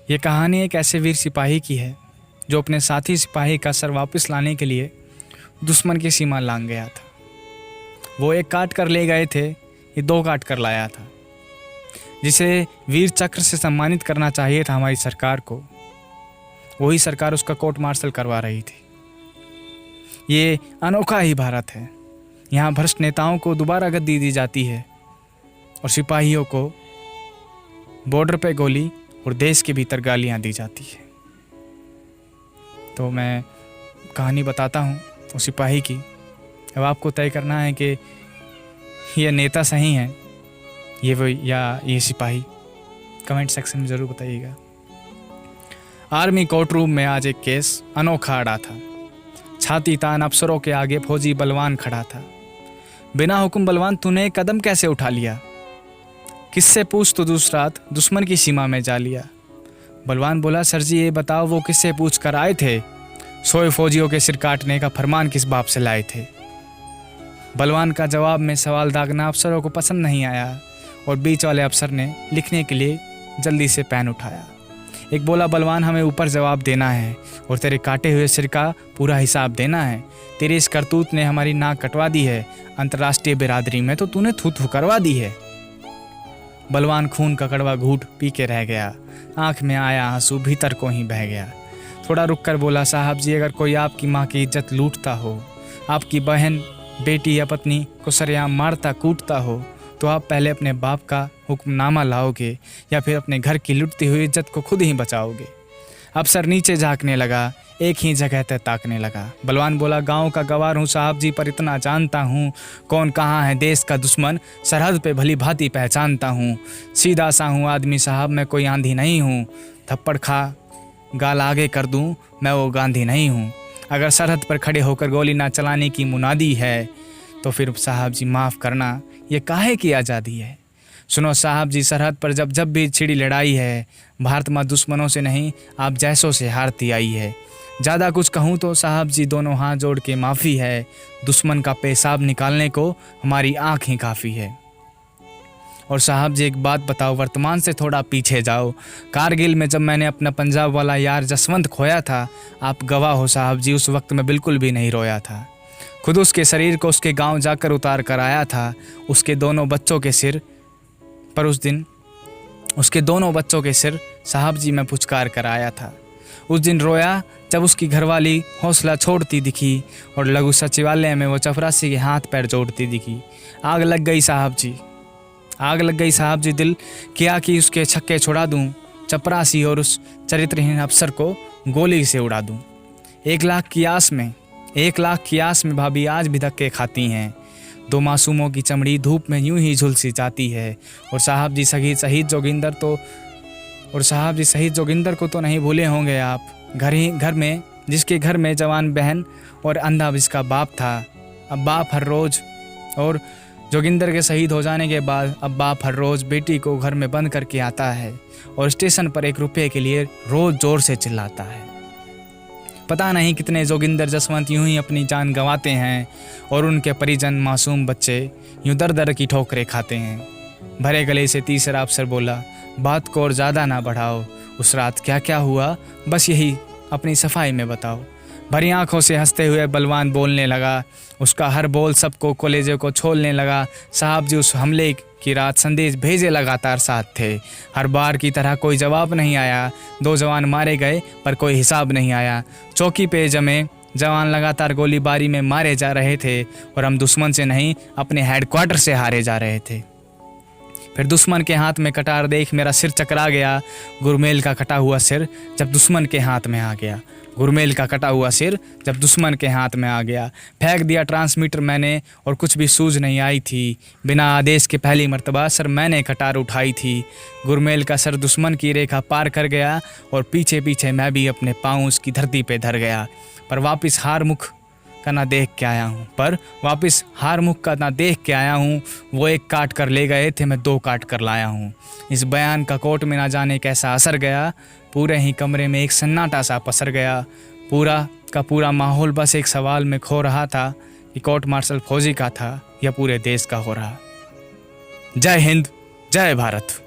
ये कहानी एक ऐसे वीर सिपाही की है जो अपने साथी सिपाही का सर वापस लाने के लिए दुश्मन की सीमा लांघ गया था। वो एक काट कर ले गए थे, ये दो काट कर लाया था। जिसे वीर चक्र से सम्मानित करना चाहिए था हमारी सरकार को, वही सरकार उसका कोर्ट मार्शल करवा रही थी। ये अनोखा ही भारत है। यहाँ भ्रष्ट नेताओं को दोबारा गद्दी दी जाती है और सिपाहियों को बॉर्डर पे गोली और देश के भीतर गालियाँ दी जाती है। तो मैं कहानी बताता हूँ उस सिपाही की। अब आपको तय करना है कि ये नेता सही है ये वो या ये सिपाही। कमेंट सेक्शन में ज़रूर बताइएगा। आर्मी कोर्ट रूम में आज एक केस अनोखा अड़ा था। छाती तान अफसरों के आगे फौजी बलवान खड़ा था। बिना हुक्म बलवान तूने एक कदम कैसे उठा लिया? किससे पूछ तो दूसरी रात दुश्मन की सीमा में जा लिया। बलवान बोला, सर जी ये बताओ वो किससे पूछ कर आए थे? सोए फौजियों के सिर काटने का फरमान किस बाप से लाए थे? बलवान का जवाब में सवाल दागना अफसरों को पसंद नहीं आया और बीच वाले अफसर ने लिखने के लिए जल्दी से पेन उठाया। एक बोला, बलवान हमें ऊपर जवाब देना है और तेरे काटे हुए सिर का पूरा हिसाब देना है। तेरी इस करतूत ने हमारी नाक कटवा दी है। अंतर्राष्ट्रीय बिरादरी में तो तूने थू थू करवा दी है। बलवान खून का कड़वा घूंट पी के रह गया। आंख में आया आंसू भीतर को ही बह गया। थोड़ा रुक कर बोला, साहब जी अगर कोई आपकी माँ की इज्जत लूटता हो, आपकी बहन बेटी या पत्नी को सरेआम मारता कूटता हो, तो आप पहले अपने बाप का हुक्मनामा लाओगे या फिर अपने घर की लुटती हुई इज्जत को खुद ही बचाओगे? अफसर नीचे झांकने लगा, एक ही जगह तक ताकने लगा। बलवान बोला, गांव का गवार हूँ साहब जी, पर इतना जानता हूँ कौन कहाँ है देश का दुश्मन, सरहद पे भली भांति पहचानता हूँ। सीधा सा हूँ आदमी साहब, मैं कोई आंधी नहीं हूँ। थप्पड़ खा गाल आगे कर दूँ, मैं वो गांधी नहीं हूँ। अगर सरहद पर खड़े होकर गोली ना चलाने की मुनादी है तो फिर साहब जी माफ़ करना, ये काहे की आज़ादी है? सुनो साहब जी, सरहद पर जब जब भी छिड़ी लड़ाई है, भारत माँ दुश्मनों से नहीं आप जैसों से हारती आई है। ज़्यादा कुछ कहूँ तो साहब जी दोनों हाथ जोड़ के माफ़ी है। दुश्मन का पेशाब निकालने को हमारी आँख ही काफ़ी है। और साहब जी एक बात बताओ, वर्तमान से थोड़ा पीछे जाओ। कारगिल में जब मैंने अपना पंजाब वाला यार जसवंत खोया था, आप गवाह हो साहब जी, उस वक्त मैं बिल्कुल भी नहीं रोया था। खुद उसके शरीर को उसके गांव जाकर उतार कर आया था। उसके दोनों बच्चों के सिर पर उस दिन उसके दोनों बच्चों के सिर साहब जी मैं पुचकार कर आया था। उस दिन रोया जब उसकी घरवाली हौसला छोड़ती दिखी और लघु सचिवालय में वो चपरासी के हाथ पैर जोड़ती दिखी। आग लग गई साहब जी, आग लग गई साहब जी। दिल किया कि उसके छक्के छुड़ा दूं, चपरासी और उस चरित्रहीन अफसर को गोली से उड़ा दूं। 1 लाख की आस में भाभी आज भी धक्के खाती हैं। 2 मासूमों की चमड़ी धूप में यूं ही झुलसी जाती है। और साहब जी शहीद जोगिंदर को तो नहीं भूले होंगे आप। घर में जिसके घर में जवान बहन और अंधा जिसका बाप था। अब बाप हर रोज़, और जोगिंदर के शहीद हो जाने के बाद अब बाप हर रोज़ बेटी को घर में बंद करके आता है और स्टेशन पर 1 रुपये के लिए रोज़ ज़ोर से चिल्लाता है। पता नहीं कितने जोगिंदर जसवंत यूं ही अपनी जान गंवाते हैं और उनके परिजन मासूम बच्चे यूं दर दर की ठोकरें खाते हैं। भरे गले से तीसरा अफसर बोला, बात को और ज़्यादा ना बढ़ाओ। उस रात क्या क्या हुआ बस यही अपनी सफाई में बताओ। भरी आंखों से हंसते हुए बलवान बोलने लगा। उसका हर बोल सबको कलेजे को छोलने लगा। साहब जी उस हमले की रात संदेश भेजे लगातार साथ थे। हर बार की तरह कोई जवाब नहीं आया। 2 जवान मारे गए पर कोई हिसाब नहीं आया। चौकी पे जमे जवान लगातार गोलीबारी में मारे जा रहे थे और हम दुश्मन से नहीं अपने हेडक्वार्टर से हारे जा रहे थे। फिर दुश्मन के हाथ में कटार देख मेरा सिर चकरा गया। गुरमेल का कटा हुआ सिर जब दुश्मन के हाथ में आ गया। गुरमेल का कटा हुआ सिर जब दुश्मन के हाथ में आ गया। फेंक दिया ट्रांसमीटर मैंने और कुछ भी सूझ नहीं आई थी। बिना आदेश के पहली मर्तबा सर मैंने कटार उठाई थी। गुरमेल का सर दुश्मन की रेखा पार कर गया और पीछे पीछे मैं भी अपने पाँव उसकी धरती पे धर गया। पर वापस हार मुख का ना देख के आया हूँ। वो 1 काट कर ले गए थे, मैं 2 काट कर लाया हूँ। इस बयान का कोर्ट में ना जाने कैसा असर गया। पूरे ही कमरे में एक सन्नाटा सा पसर गया। पूरा का पूरा माहौल बस एक सवाल में खो रहा था कि कोर्ट मार्शल फौजी का था या पूरे देश का हो रहा। जय हिंद, जय भारत।